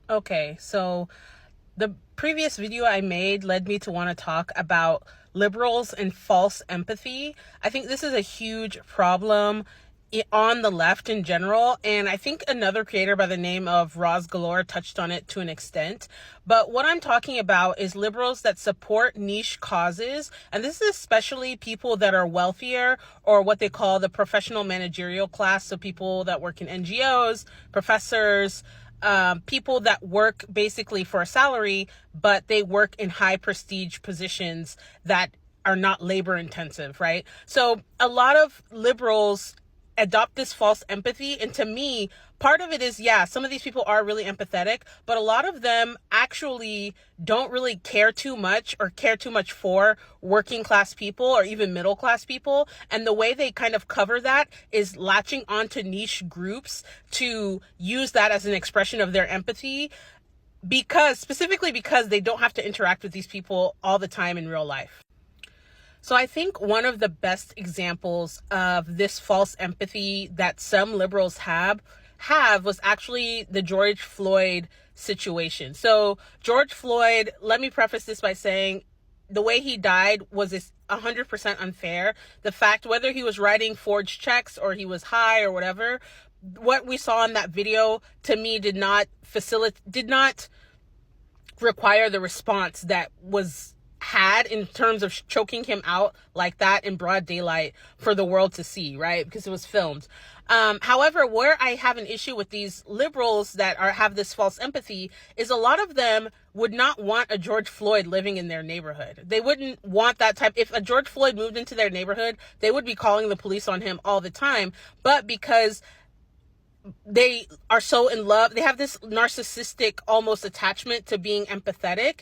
Okay, so the previous video I made led me to want to talk about liberals and false empathy. I think this is a huge problem on the left in general, and I think another creator by the name of Roz Galore touched on it to an extent. But what I'm talking about is liberals that support niche causes, and this is especially people that are wealthier, or what they call the professional managerial class, so people that work in NGOs, professors, people that work basically for a salary, but they work in high prestige positions that are not labor intensive, right? So a lot of liberals adopt this false empathy. And to me, part of it is, yeah, some of these people are really empathetic, but a lot of them actually don't really care too much or care too much for working class people or even middle class people. And the way they kind of cover that is latching onto niche groups to use that as an expression of their empathy, specifically because they don't have to interact with these people all the time in real life. So I think one of the best examples of this false empathy that some liberals have was actually the George Floyd situation. So George Floyd, let me preface this by saying the way he died was 100% unfair. The fact whether he was writing forged checks or he was high or whatever, what we saw in that video to me did not require the response that was had in terms of choking him out like that in broad daylight for the world to see, right? Because it was filmed. However, where I have an issue with these liberals that have this false empathy is a lot of them would not want a George Floyd living in their neighborhood. They wouldn't want that type. If a George Floyd moved into their neighborhood, they would be calling the police on him all the time. But because they are so in love, they have this narcissistic almost attachment to being empathetic,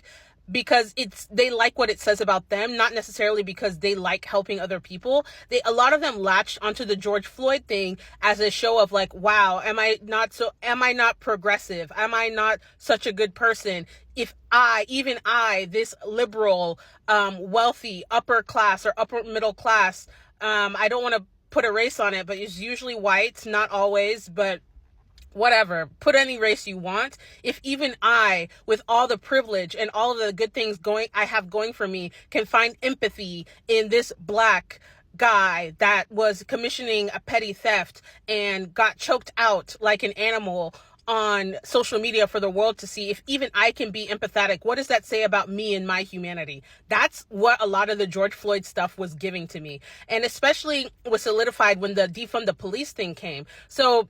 because they like what it says about them, not necessarily because they like helping other people. A lot of them latched onto the George Floyd thing as a show of like, wow, am I not progressive? Am I not such a good person? If even I, this liberal, wealthy, upper class or upper middle class, I don't want to put a race on it, but it's usually white, not always, but whatever, put any race you want. If even I, with all the privilege and all of the good things I have going for me, can find empathy in this black guy that was commissioning a petty theft and got choked out like an animal on social media for the world to see, if even I can be empathetic, what does that say about me and my humanity? That's what a lot of the George Floyd stuff was giving to me. And especially was solidified when the defund the police thing came. So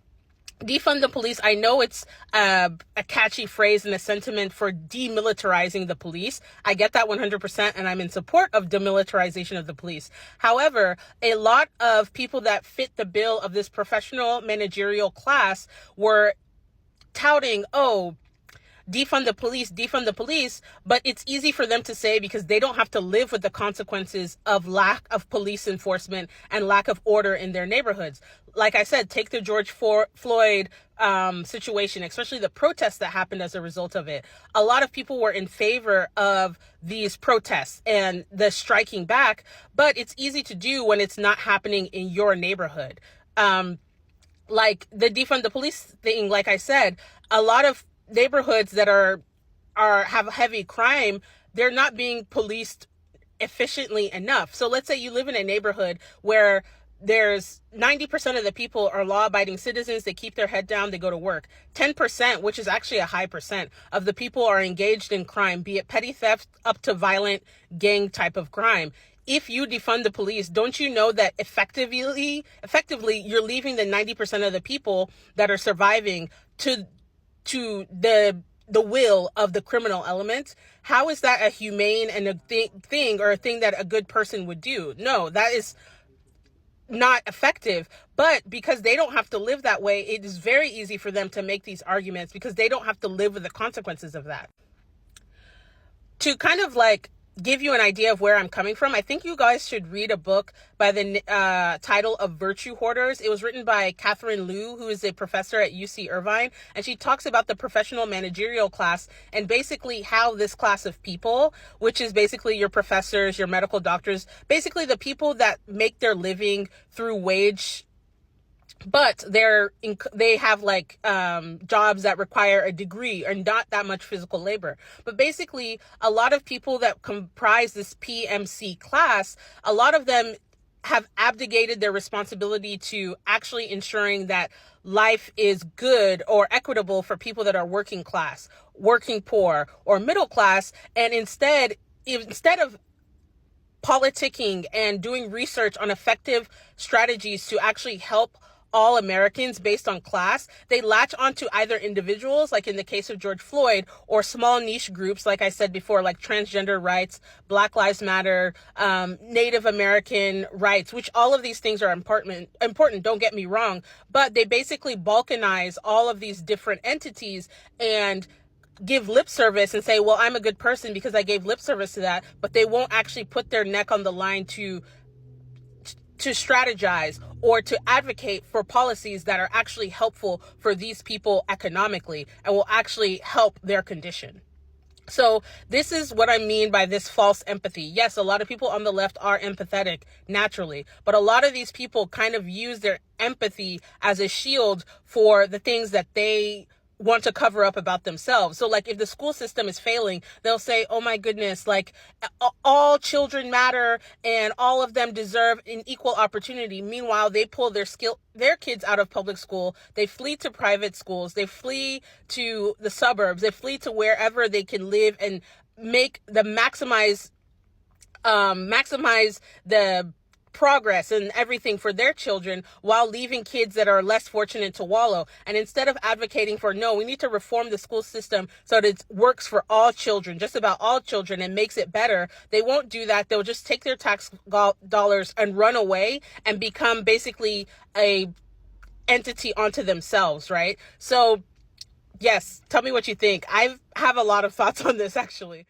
defund the police, I know it's a catchy phrase and a sentiment for demilitarizing the police. I get that 100%, and I'm in support of demilitarization of the police. However, a lot of people that fit the bill of this professional managerial class were touting, oh, defund the police, but it's easy for them to say because they don't have to live with the consequences of lack of police enforcement and lack of order in their neighborhoods. Like I said, take the George Floyd situation, especially the protests that happened as a result of it. A lot of people were in favor of these protests and the striking back, but it's easy to do when it's not happening in your neighborhood. Like the defund the police thing, like I said, a lot of neighborhoods that have heavy crime, they're not being policed efficiently enough. So let's say you live in a neighborhood where there's 90% of the people are law-abiding citizens. They keep their head down. They go to work. 10%, which is actually a high percent of the people, are engaged in crime, be it petty theft up to violent gang type of crime. If you defund the police, don't you know that effectively you're leaving the 90% of the people that are surviving to the will of the criminal element? How is that a humane and a thing or a thing that a good person would do? No, that is not effective. But because they don't have to live that way, it is very easy for them to make these arguments because they don't have to live with the consequences of that. To kind of like give you an idea of where I'm coming from, I think you guys should read a book by the title of Virtue Hoarders. It was written by Catherine Liu, who is a professor at UC Irvine, and she talks about the professional managerial class and basically how this class of people, which is basically your professors, your medical doctors, basically the people that make their living through wage but they have like jobs that require a degree and not that much physical labor. But basically, a lot of people that comprise this PMC class, a lot of them have abdicated their responsibility to actually ensuring that life is good or equitable for people that are working class, working poor, or middle class, and instead of politicking and doing research on effective strategies to actually help all Americans based on class, they latch onto either individuals, like in the case of George Floyd, or small niche groups, like I said before, like transgender rights, Black Lives Matter, Native American rights, which all of these things are important, don't get me wrong, but they basically balkanize all of these different entities and give lip service and say, well, I'm a good person because I gave lip service to that, but they won't actually put their neck on the line to strategize or to advocate for policies that are actually helpful for these people economically and will actually help their condition. So this is what I mean by this false empathy. Yes, a lot of people on the left are empathetic naturally, but a lot of these people kind of use their empathy as a shield for the things that they want to cover up about themselves. So like if the school system is failing, they'll say, oh my goodness, like all children matter and all of them deserve an equal opportunity. Meanwhile, they pull their kids out of public school. They flee to private schools. They flee to the suburbs. They flee to wherever they can live and maximize the progress and everything for their children while leaving kids that are less fortunate to wallow. And instead of advocating for, no, we need to reform the school system so that it works for all children, just about all children, and makes it better, they won't do that. They'll just take their tax dollars and run away and become basically a entity onto themselves, right? So yes, tell me what you think. I have a lot of thoughts on this actually.